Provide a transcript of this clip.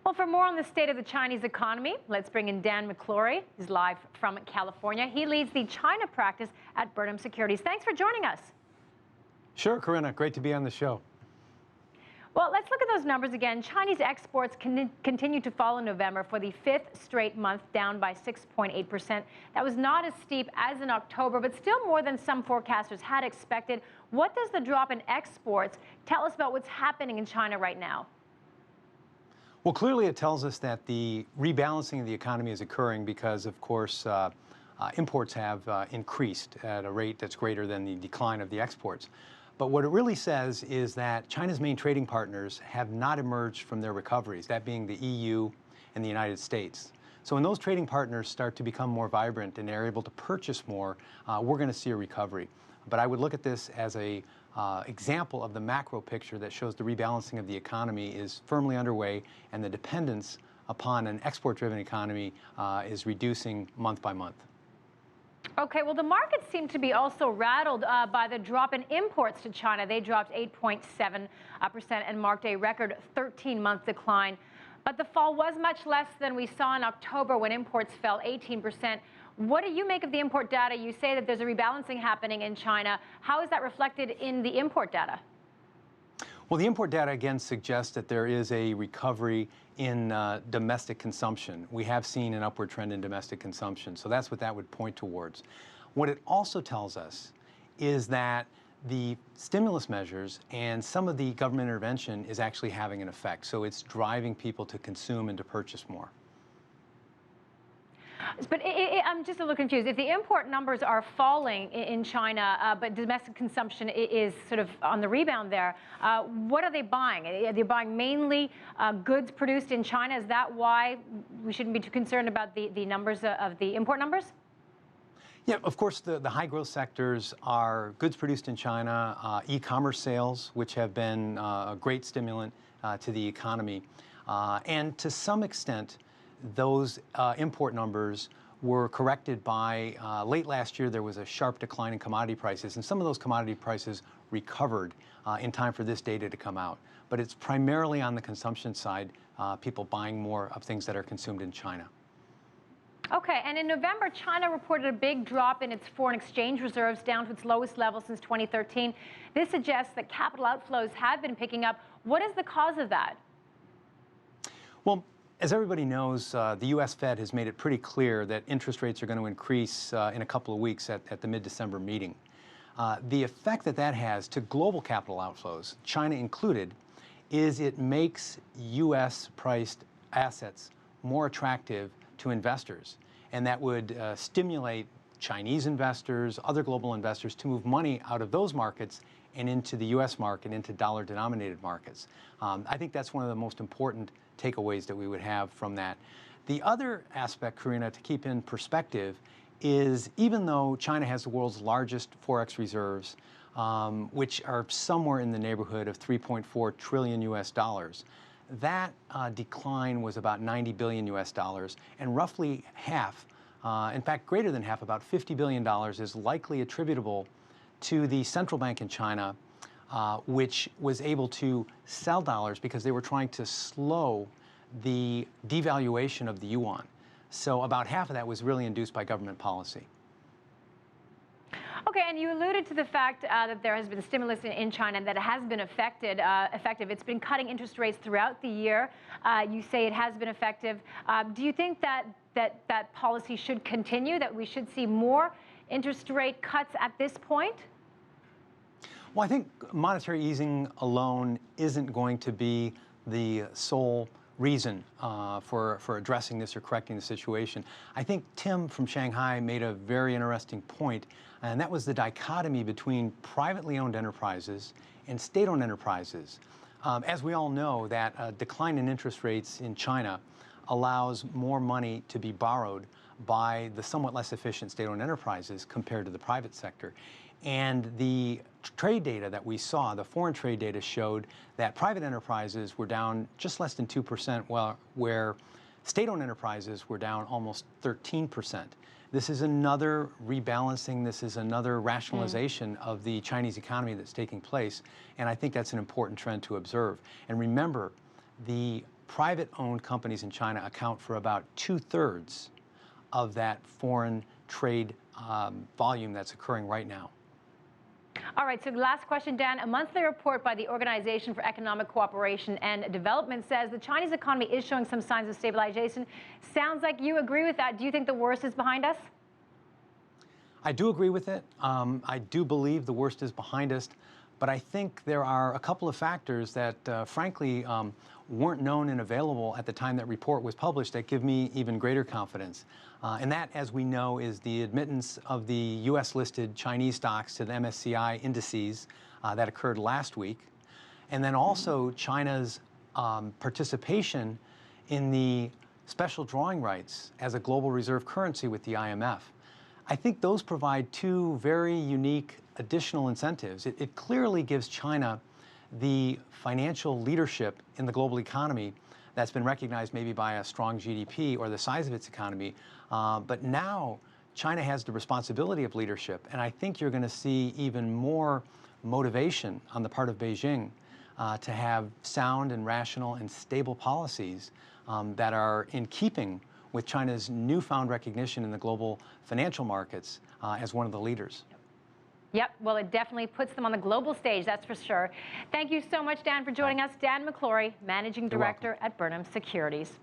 Well, for more on the state of the Chinese economy, let's bring in Dan McClory. He's live from California. He leads the China practice at Burnham Securities. Thanks for joining us. Sure, Karina. Great to be on the show. Well, let's look at those numbers again. Chinese exports continue to fall in November for the fifth straight month, down by 6.8%. That was not as steep as in October, but still more than some forecasters had expected. What does the drop in exports tell us about what's happening in China right now? Well, clearly it tells us that the rebalancing of the economy is occurring because, of course, imports have increased at a rate that's greater than the decline of the exports. But what it really says is that China's main trading partners have not emerged from their recoveries, that being the EU and the United States. So when those trading partners start to become more vibrant and they're able to purchase more, we're going to see a recovery. But I would look at this as a example of the macro picture that shows the rebalancing of the economy is firmly underway, and the dependence upon an export-driven economy is reducing month by month. Okay, well, the markets seem to be also rattled by the drop in imports to China. They dropped 8.7% and marked a record 13-month decline. But the fall was much less than we saw in October when imports fell 18%. What do you make of the import data? You say that there's a rebalancing happening in China. How is that reflected in the import data? Well, the import data, again, suggests that there is a recovery in domestic consumption. We have seen an upward trend in domestic consumption, so that's what that would point towards. What it also tells us is that the stimulus measures and some of the government intervention is actually having an effect. So it's driving people to consume and to purchase more. But I'm just a little confused. If the import numbers are falling in China, but domestic consumption is sort of on the rebound there, what are they buying? Are they buying mainly goods produced in China? Is that why we shouldn't be too concerned about the numbers of the import numbers? Yeah, of course, the high growth sectors are goods produced in China, e-commerce sales, which have been a great stimulant to the economy. And to some extent, those import numbers were corrected by late last year. There was a sharp decline in commodity prices, and some of those commodity prices recovered in time for this data to come out. But it's primarily on the consumption side, people buying more of things that are consumed in China. Okay, and in November, China reported a big drop in its foreign exchange reserves, down to its lowest level since 2013. This suggests that capital outflows have been picking up. What is the cause of that? Well, as everybody knows, the U.S. Fed has made it pretty clear that interest rates are going to increase in a couple of weeks at the mid-December meeting. The effect that that has to global capital outflows, China included, is it makes U.S.-priced assets more attractive to investors. And that would stimulate Chinese investors, other global investors, to move money out of those markets and into the U.S. market, into dollar-denominated markets. I think that's one of the most important takeaways that we would have from that. The other aspect, Karina, to keep in perspective is even though China has the world's largest forex reserves, which are somewhere in the neighborhood of 3.4 trillion US dollars, that decline was about 90 billion US dollars, and roughly half, in fact greater than half, about $50 billion is likely attributable to the central bank in China, which was able to sell dollars because they were trying to slow the devaluation of the yuan. So about half of that was really induced by government policy. Okay, and you alluded to the fact that there has been stimulus in China and that it has been effective. It's been cutting interest rates throughout the year. You say it has been effective. Do you think that policy should continue, that we should see more interest rate cuts at this point? Well, I think monetary easing alone isn't going to be the sole reason for addressing this or correcting the situation. I think Tim from Shanghai made a very interesting point, and that was the dichotomy between privately owned enterprises and state-owned enterprises. As we all know, that a decline in interest rates in China allows more money to be borrowed by the somewhat less efficient state-owned enterprises compared to the private sector. And the trade data that we saw, the foreign trade data, showed that private enterprises were down just less than 2%, where state-owned enterprises were down almost 13%. This is another rebalancing, this is another rationalization of the Chinese economy that's taking place, and I think that's an important trend to observe. And remember, the private-owned companies in China account for about 2/3 of that foreign trade volume that's occurring right now. All right, so last question, Dan. A monthly report by the Organization for Economic Cooperation and Development says the Chinese economy is showing some signs of stabilization. Sounds like you agree with that. Do you think the worst is behind us? I do agree with it. I do believe the worst is behind us, but I think there are a couple of factors that, frankly, weren't known and available at the time that report was published that give me even greater confidence. And that, as we know, is the admittance of the U.S.-listed Chinese stocks to the MSCI indices that occurred last week, and then also China's participation in the special drawing rights as a global reserve currency with the IMF. I think those provide two very unique additional incentives. It clearly gives China the financial leadership in the global economy that's been recognized maybe by a strong GDP or the size of its economy. But now China has the responsibility of leadership, and I think you're going to see even more motivation on the part of Beijing to have sound and rational and stable policies that are in keeping with China's newfound recognition in the global financial markets as one of the leaders. Yep, well, it definitely puts them on the global stage, that's for sure. Thank you so much, Dan, for joining us. Dan McClory, Managing Director at Burnham Securities.